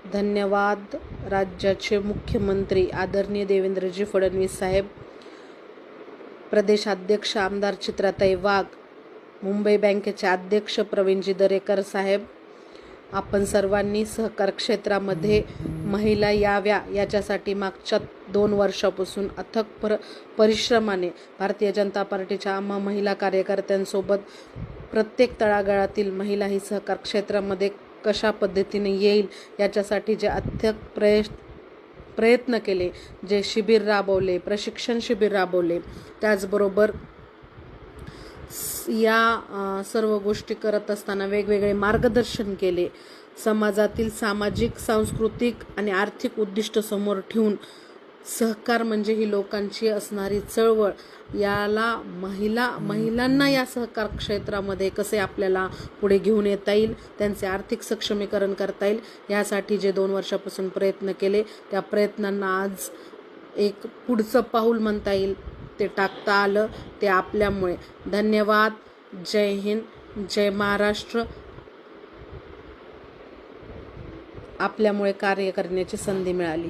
धन्यवाद राज्याचे मुख्यमंत्री आदरणीय देवेंद्रजी फडणवीस साहेब, प्रदेशाध्यक्ष आमदार चित्राताई वाघ, मुंबई बँकेचे अध्यक्ष प्रवीणजी दरेकर साहेब, आपण सर्वांनी सहकार क्षेत्रामध्ये महिला याव्या याच्यासाठी मागच्या 2 वर्षापासून अथक परिश्रमाने भारतीय जनता पार्टीच्या आम्हा महिला कार्यकर्त्यांसोबत प्रत्येक तळागाळातील महिला ही सहकार क्षेत्रामध्ये कशा पद्धतीने येईल याच्यासाठी जे अथक प्रयत्न केले, जे शिबिर राबवले, प्रशिक्षण शिबिर राबवले, त्याचबरोबर या सर्व गोष्टी करत असताना वेगवेगळे मार्गदर्शन केले, समाजातील सामाजिक, सांस्कृतिक आणि आर्थिक उद्दिष्ट समोर ठेवून सहकार म्हणजे ही लोकांची असणारी चळवळ, याला महिलांना या सहकार क्षेत्रामध्ये कसे आपल्याला पुढे घेऊन येता येईल, त्यांचे आर्थिक सक्षमीकरण करता येईल, यासाठी जे 2 वर्षापासून प्रयत्न केले त्या प्रयत्नांना आज एक पुढचं पाऊल म्हणता येईल ते टाकता आलं, ते आपल्यामुळे. धन्यवाद. जय हिंद, जय महाराष्ट्र. आपल्यामुळे कार्य करण्याची संधी मिळाली.